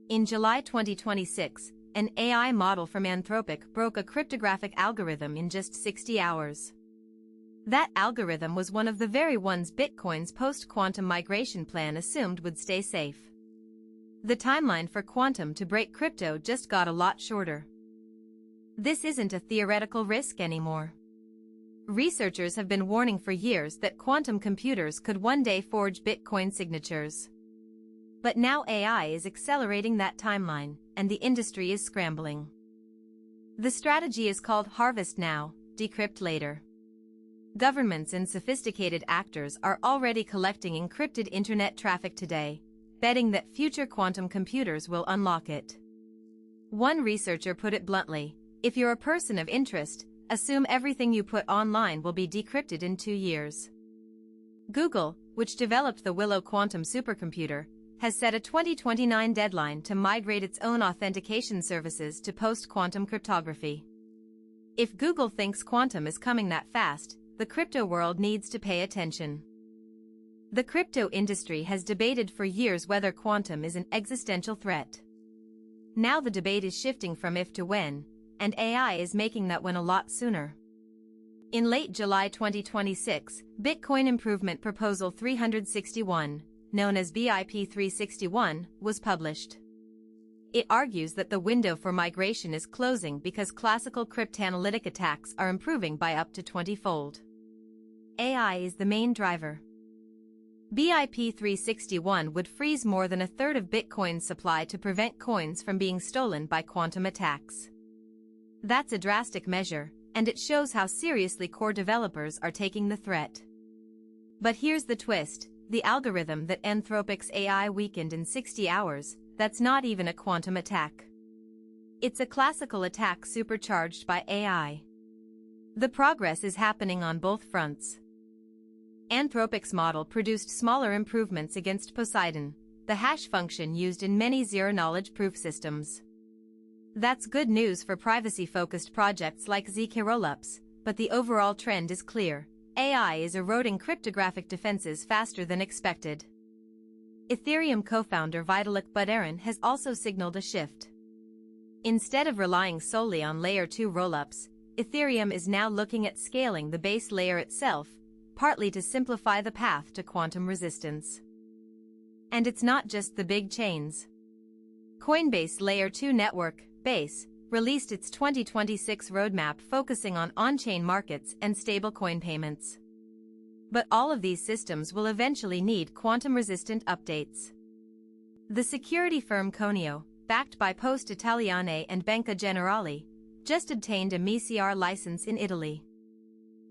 In July 2026, an AI model from Anthropic broke a cryptographic algorithm in just 60 hours. That algorithm was one of the very ones Bitcoin's post-quantum migration plan assumed would stay safe. The timeline for quantum to break crypto just got a lot shorter. This isn't a theoretical risk anymore. Researchers have been warning for years that quantum computers could one day forge Bitcoin signatures. But now AI is accelerating that timeline, and the industry is scrambling. The strategy is called harvest now, decrypt later. Governments and sophisticated actors are already collecting encrypted internet traffic today, betting that future quantum computers will unlock it. One researcher put it bluntly, if you're a person of interest, assume everything you put online will be decrypted in 2 years. Google, which developed the Willow quantum supercomputer, has set a 2029 deadline to migrate its own authentication services to post-quantum cryptography. If Google thinks quantum is coming that fast, the crypto world needs to pay attention. The crypto industry has debated for years whether quantum is an existential threat. Now the debate is shifting from if to when, and AI is making that when a lot sooner. In late July 2026, Bitcoin Improvement Proposal 361, known as BIP 361, was published. It argues that the window for migration is closing because classical cryptanalytic attacks are improving by up to 20-fold. AI is the main driver. BIP 361 would freeze more than a third of Bitcoin's supply to prevent coins from being stolen by quantum attacks. That's a drastic measure, and it shows how seriously core developers are taking the threat. But here's the twist. The algorithm that Anthropic's AI weakened in 60 hours, that's not even a quantum attack. It's a classical attack supercharged by AI. The progress is happening on both fronts. Anthropic's model produced smaller improvements against Poseidon, the hash function used in many zero-knowledge proof systems. That's good news for privacy-focused projects like ZK rollups, but the overall trend is clear. AI is eroding cryptographic defenses faster than expected. Ethereum co-founder Vitalik Buterin has also signaled a shift. Instead of relying solely on Layer 2 rollups, Ethereum is now looking at scaling the base layer itself, partly to simplify the path to quantum resistance. And it's not just the big chains. Coinbase Layer 2 network, Base, released its 2026 roadmap focusing on on-chain markets and stablecoin payments. But all of these systems will eventually need quantum-resistant updates. The security firm Conio, backed by Poste Italiane and Banca Generali, just obtained a MiCR license in Italy.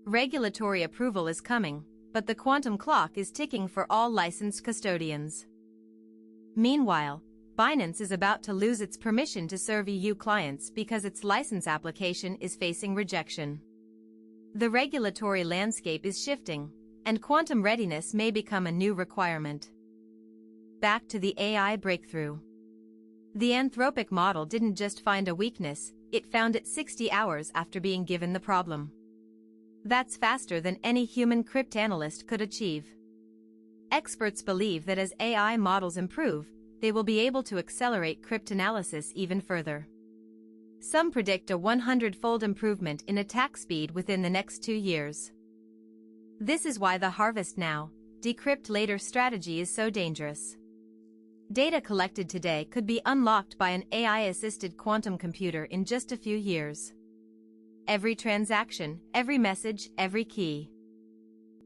Regulatory approval is coming, but the quantum clock is ticking for all licensed custodians. Meanwhile, Binance is about to lose its permission to serve EU clients because its license application is facing rejection. The regulatory landscape is shifting, and quantum readiness may become a new requirement. Back to the AI breakthrough. The Anthropic model didn't just find a weakness, it found it 60 hours after being given the problem. That's faster than any human cryptanalyst could achieve. Experts believe that as AI models improve, they will be able to accelerate cryptanalysis even further. Some predict a 100-fold improvement in attack speed within the next 2 years. This is why the harvest now, decrypt later strategy is so dangerous. Data collected today could be unlocked by an AI-assisted quantum computer in just a few years. Every transaction, every message, every key.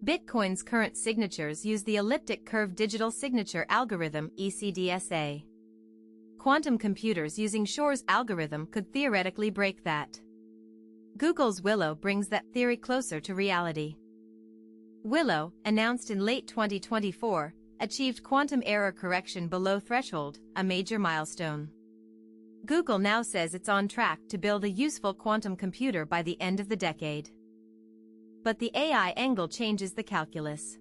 Bitcoin's current signatures use the elliptic curve digital signature algorithm (ECDSA). Quantum computers using Shor's algorithm could theoretically break that. Google's Willow brings that theory closer to reality. Willow, announced in late 2024, achieved quantum error correction below threshold, a major milestone. Google now says it's on track to build a useful quantum computer by the end of the decade. But the AI angle changes the calculus.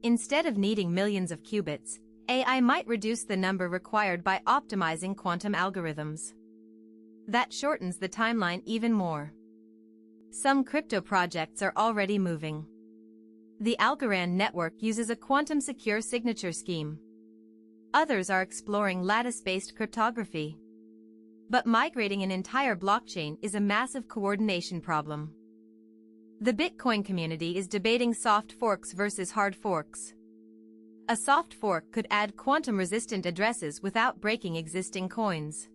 Instead of needing millions of qubits, AI might reduce the number required by optimizing quantum algorithms. That shortens the timeline even more. Some crypto projects are already moving. The Algorand network uses a quantum-secure signature scheme. Others are exploring lattice-based cryptography. But migrating an entire blockchain is a massive coordination problem. The Bitcoin community is debating soft forks versus hard forks. A soft fork could add quantum-resistant addresses without breaking existing coins.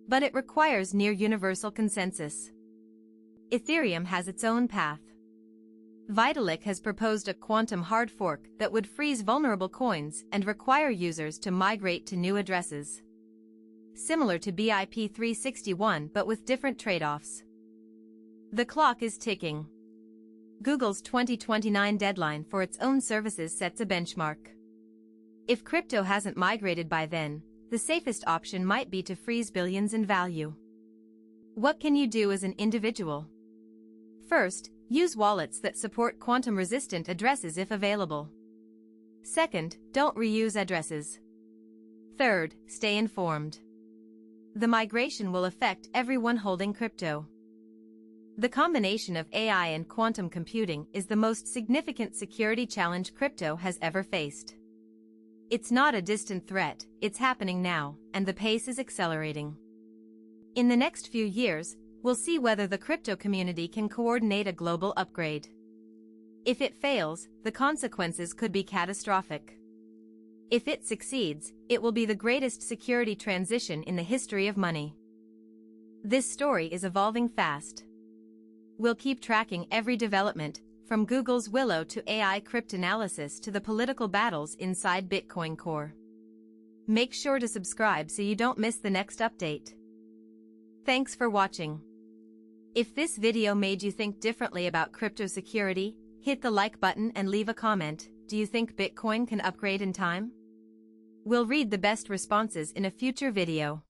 But it requires near-universal consensus. Ethereum has its own path. Vitalik has proposed a quantum hard fork that would freeze vulnerable coins and require users to migrate to new addresses. Similar to BIP 361 but with different trade-offs. The clock is ticking. Google's 2029 deadline for its own services sets a benchmark. If crypto hasn't migrated by then, the safest option might be to freeze billions in value. What can you do as an individual? First, use wallets that support quantum-resistant addresses if available. Second, don't reuse addresses. Third, stay informed. The migration will affect everyone holding crypto. The combination of AI and quantum computing is the most significant security challenge crypto has ever faced. It's not a distant threat, it's happening now, and the pace is accelerating. In the next few years, we'll see whether the crypto community can coordinate a global upgrade. If it fails, the consequences could be catastrophic. If it succeeds, it will be the greatest security transition in the history of money. This story is evolving fast. We'll keep tracking every development, from Google's Willow to AI cryptanalysis to the political battles inside Bitcoin Core. Make sure to subscribe so you don't miss the next update. Thanks for watching. If this video made you think differently about crypto security, hit the like button and leave a comment. Do you think Bitcoin can upgrade in time? We'll read the best responses in a future video.